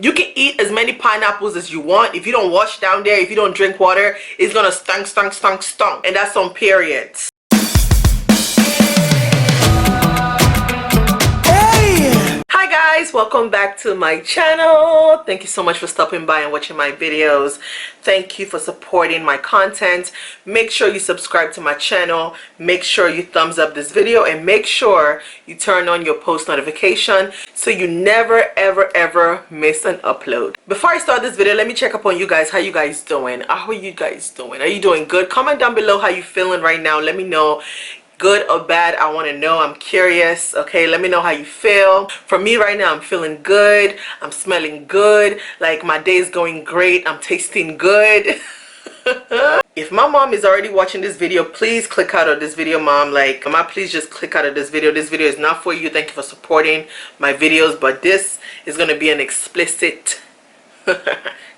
You can eat as many pineapples as you want. If you don't wash down there, if you don't drink water, it's gonna stunk, stunk, stunk, stunk. And that's on periods. Hi guys, welcome back to my channel. Thank you so much for stopping by and watching my videos. Thank you for supporting my content. Make sure you subscribe to my channel. Make sure you thumbs up this video and make sure you turn on your post notification so you never ever miss an upload. Before I start this video, let me check up on you guys. How you guys doing? How are you guys doing? Are you doing good? Comment down below how you feeling right now. Let me know. Good or bad, I want to know. I'm curious. Okay, let me know how you feel. For me right now, I'm feeling good. I'm smelling good. Like my day is going great. I'm tasting good. If my mom is already watching this video, please click out of this video, mom. Like, mama, please just click out of this video. This video is not for you. Thank you for supporting my videos, but this is going to be an explicit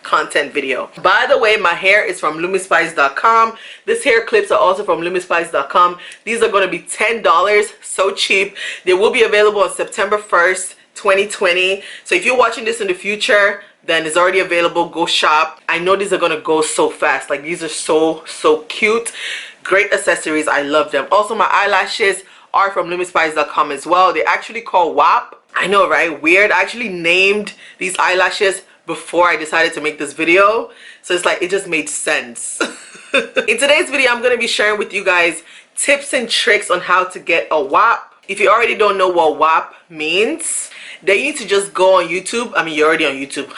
content video. By the way, my hair is from lumispice.com. This hair clips are also from lumispice.com. These are going to be $10, so cheap. They will be available on September 1st 2020. So if you're watching this in the future, then it's already available. Go shop. I know these are going to go so fast. Like, these are so cute. Great accessories. I love them. Also, my eyelashes are from lumispice.com as well. They're actually called WAP. I know, right? Weird. I actually named these eyelashes before I decided to make this video, so it's like it just made sense. In today's video, I'm going to be sharing with you guys tips and tricks on how to get a WAP. If you already don't know what WAP means, then you need to just go on YouTube. I mean, you're already on YouTube,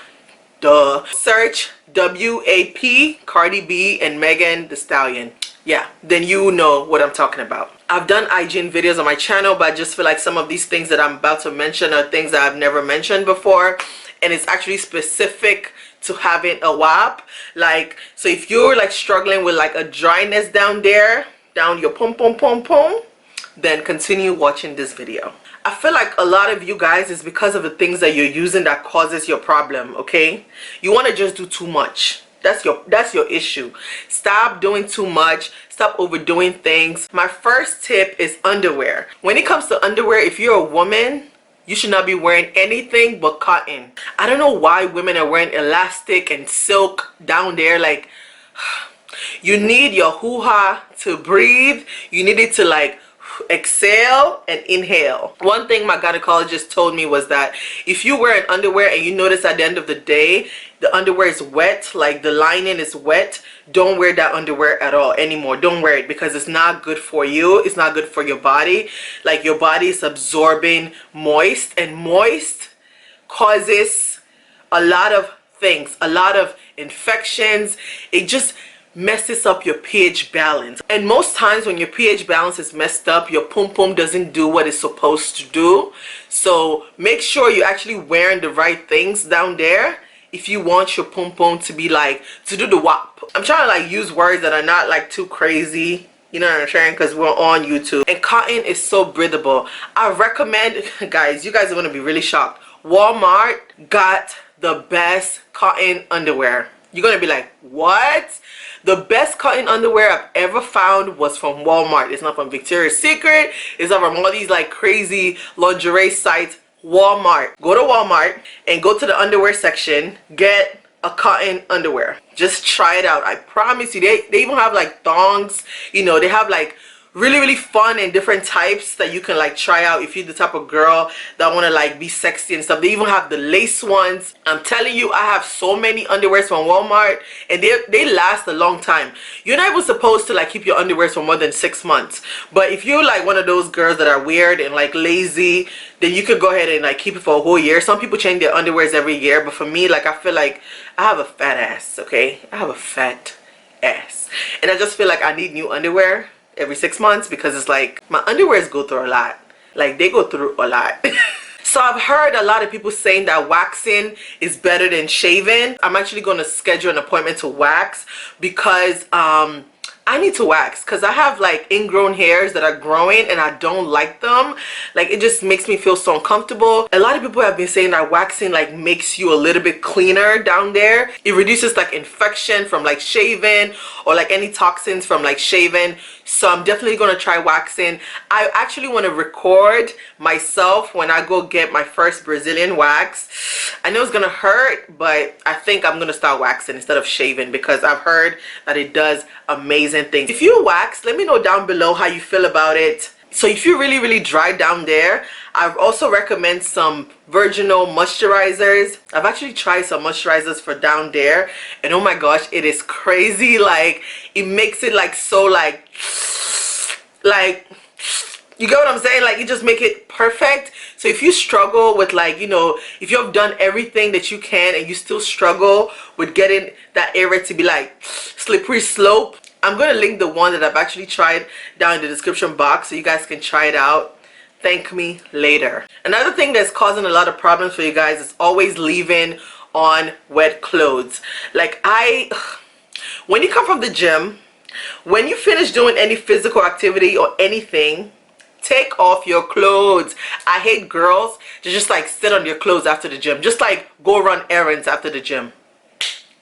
duh. Search WAP, Cardi B and Megan Thee Stallion. Yeah, then you know what I'm talking about. I've done hygiene videos on my channel, but I just feel like some of these things that I'm about to mention are things that I've never mentioned before, and it's actually specific to having a WAP. Like, so if you're like struggling with like a dryness down there, down your pum, then continue watching this video. I feel like a lot of you guys is because of the things that you're using that causes your problem. Okay, you want to just do too much. That's your issue. Stop doing too much. Stop overdoing things. My first tip is underwear. When it comes to underwear, if you're a woman, you should not be wearing anything but cotton. I don't know why women are wearing elastic and silk down there. Like, you need your hoo-ha to breathe. You need it to like exhale and inhale. One thing my gynecologist told me was that if you wear an underwear and you notice at the end of the day the underwear is wet, like the lining is wet, don't wear that underwear at all anymore. Don't wear it, because it's not good for you. It's not good for your body. Like, your body is absorbing moist, and moist causes a lot of things, a lot of infections. It just messes up your pH balance, and most times when your pH balance is messed up, your pum doesn't do what it's supposed to do. So make sure you're actually wearing the right things down there if you want your pum to be like, to do the WAP. I'm trying to like use words that are not like too crazy, you know what I'm saying, because we're on YouTube. And cotton is so breathable. I recommend, guys, you guys are going to be really shocked. Walmart got the best cotton underwear. You're going to be like, what? The best cotton underwear I've ever found was from Walmart. It's not from Victoria's Secret. It's not from all these like crazy lingerie sites. Walmart. Go to Walmart and go to the underwear section. Get a cotton underwear. Just try it out. I promise you. They even have like thongs. You know, they have like really fun and different types that you can like try out if you're the type of girl that want to like be sexy and stuff. They even have the lace ones. I'm telling you, I have so many underwears from Walmart, and they last a long time. You're not even supposed to like keep your underwears for more than 6 months, but if you're like one of those girls that are weird and like lazy, then you could go ahead and like keep it for a whole year. Some people change their underwears every year, but for me, like, I feel like I have a fat ass. Okay, I have a fat ass, and I just feel like I need new underwear every 6 months, because it's like my underwears go through a lot. Like, they go through a lot. So I've heard a lot of people saying that waxing is better than shaving. I'm actually going to schedule an appointment to wax, because I need to wax because I have like ingrown hairs that are growing and I don't like them. Like, it just makes me feel so uncomfortable. A lot of people have been saying that waxing like makes you a little bit cleaner down there. It reduces like infection from like shaving or like any toxins from like shaving. So I'm definitely going to try waxing. I actually want to record myself when I go get my first Brazilian wax. I know it's going to hurt, but I think I'm going to start waxing instead of shaving because I've heard that it does amazing things. If you wax, let me know down below how you feel about it. So if you're really dry down there, I also recommend some virginal moisturizers. I've actually tried some moisturizers for down there, and oh my gosh, it is crazy. Like, it makes it like so like you get what I'm saying? Like, you just make it perfect. So if you struggle with, like, you know, if you've done everything that you can and you still struggle with getting that area to be like slippery slope, I'm going to link the one that I've actually tried down in the description box so you guys can try it out. Thank me later. Another thing that's causing a lot of problems for you guys is always leaving on wet clothes. Like, when you come from the gym, when you finish doing any physical activity or anything, take off your clothes. I hate girls to just like sit on their clothes after the gym. Just like go run errands after the gym.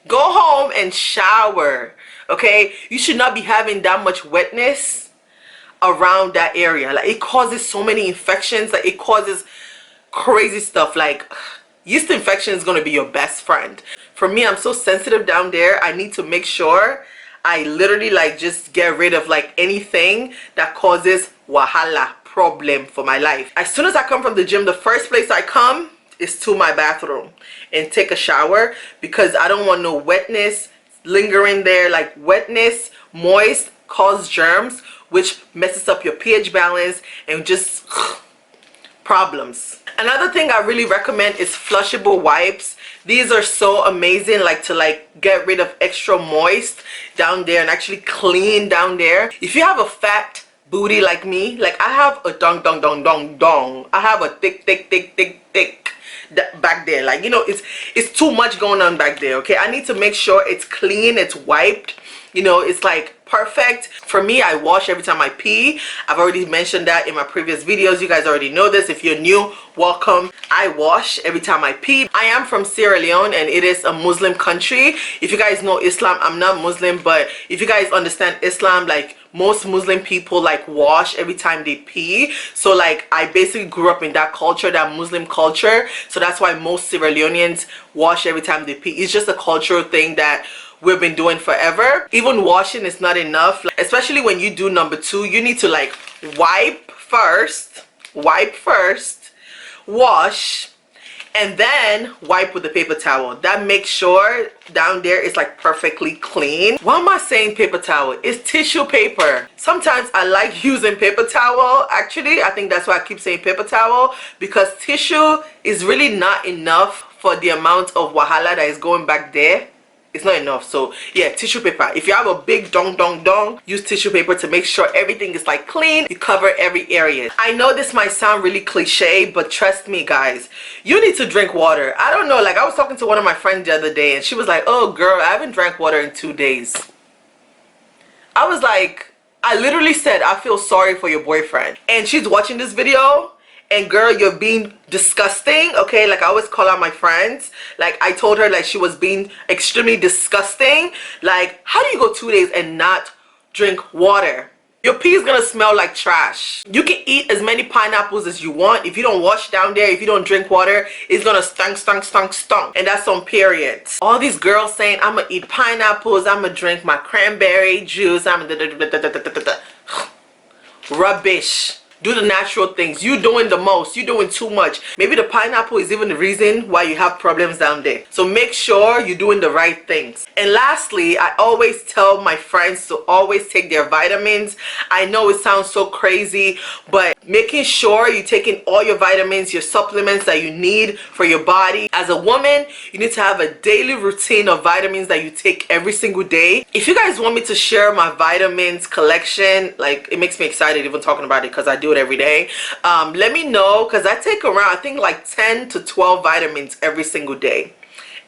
Go home and shower. Okay, you should not be having that much wetness around that area. Like, it causes so many infections. Like, it causes crazy stuff. Like, yeast infection is going to be your best friend. For me, I'm so sensitive down there. I need to make sure I literally like just get rid of like anything that causes wahala, problem for my life. As soon as I come from the gym, the first place I come is to my bathroom and take a shower because I don't want no wetness lingering there. Like, wetness, moist, cause germs, which messes up your pH balance and just problems. Another thing I really recommend is flushable wipes. These are so amazing, like to like get rid of extra moist down there and actually clean down there. If you have a fat booty like me, like I have a dong. I have a thick back there. Like, you know, it's too much going on back there. Okay, I need to make sure it's clean, it's wiped, you know, it's like perfect. For me, I wash every time I pee. I've already mentioned that in my previous videos. You guys already know this. If you're new, welcome. I wash every time I pee. I am from Sierra Leone and it is a Muslim country. If you guys know Islam, I'm not Muslim, but if you guys understand Islam, like most Muslim people like wash every time they pee. So like I basically grew up in that culture, that Muslim culture. So that's why most Sierra Leoneans wash every time they pee. It's just a cultural thing that we've been doing forever. Even washing is not enough, like, especially when you do number 2, you need to like wipe first, wash, and then wipe with the paper towel. That makes sure down there is like perfectly clean. Why am I saying paper towel? It's tissue paper. Sometimes I like using paper towel. Actually, I think that's why I keep saying paper towel, because tissue is really not enough for the amount of wahala that is going back there. It's not enough. So yeah, tissue paper. If you have a big dong, use tissue paper to make sure everything is like clean. You cover every area. I know this might sound really cliche, but trust me guys, you need to drink water. I don't know, like I was talking to one of my friends the other day and she was like, oh girl, I haven't drank water in 2 days. I was like, I literally said, I feel sorry for your boyfriend. And she's watching this video. And girl, you're being disgusting. Okay, like I always call out my friends. Like I told her like she was being extremely disgusting. Like, how do you go 2 days and not drink water? Your pee is gonna smell like trash. You can eat as many pineapples as you want. If you don't wash down there, if you don't drink water, it's gonna stunk. And that's on periods. All these girls saying, I'm gonna eat pineapples, I'm gonna drink my cranberry juice, I'm gonna rubbish. Do the natural things. You're doing the most. You're doing too much. Maybe the pineapple is even the reason why you have problems down there. So make sure you're doing the right things. And lastly, I always tell my friends to always take their vitamins. I know it sounds so crazy, but making sure you're taking all your vitamins, your supplements that you need for your body. As a woman, you need to have a daily routine of vitamins that you take every single day. If you guys want me to share my vitamins collection, like it makes me excited even talking about it because I do it every day. Let me know, because I take around, I think like 10 to 12 vitamins every single day.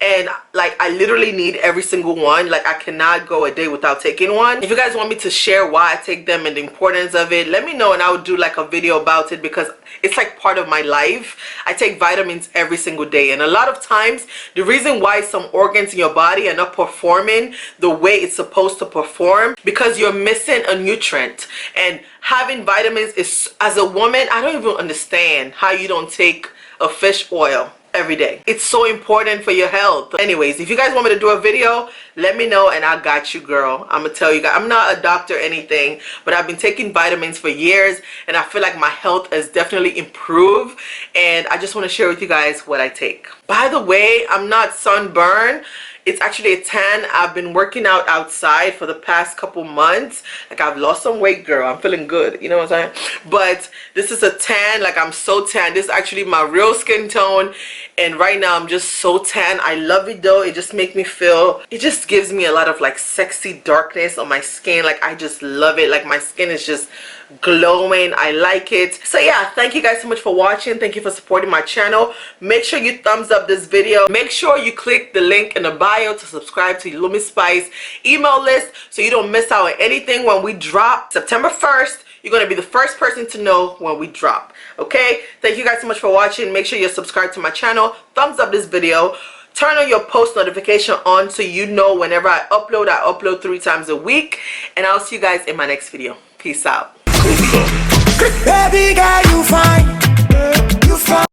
and like I literally need every single one. Like I cannot go a day without taking one. If you guys want me to share why I take them and the importance of it, let me know and I will do like a video about it, because it's like part of my life. I take vitamins every single day, and a lot of times the reason why some organs in your body are not performing the way it's supposed to perform, because you're missing a nutrient. And having vitamins is, as a woman, I don't even understand how you don't take a fish oil every day. It's so important for your health. Anyways, if you guys want me to do a video, let me know and I got you, girl. I'm gonna tell you guys, I'm not a doctor or anything, but I've been taking vitamins for years and I feel like my health has definitely improved, and I just want to share with you guys what I take. By the way, I'm not sunburned. It's actually a tan. I've been working out outside for the past couple months. Like I've lost some weight, girl. I'm feeling good. You know what I'm saying? But this is a tan. Like I'm so tan. This is actually my real skin tone. And right now I'm just so tan. I love it though. It just makes me feel, it just gives me a lot of like sexy darkness on my skin. Like I just love it. Like my skin is just glowing. I like it. So yeah, thank you guys so much for watching. Thank you for supporting my channel. Make sure you thumbs up this video. Make sure you click the link in the bio to subscribe to Lumi Spice email list so you don't miss out on anything when we drop. September 1st, you're going to be the first person to know when we drop. Okay, thank you guys so much for watching. Make sure you're subscribed to my channel. Thumbs up this video. Turn on your post notification on so you know whenever I upload 3 times a week. And I'll see you guys in my next video. Peace out.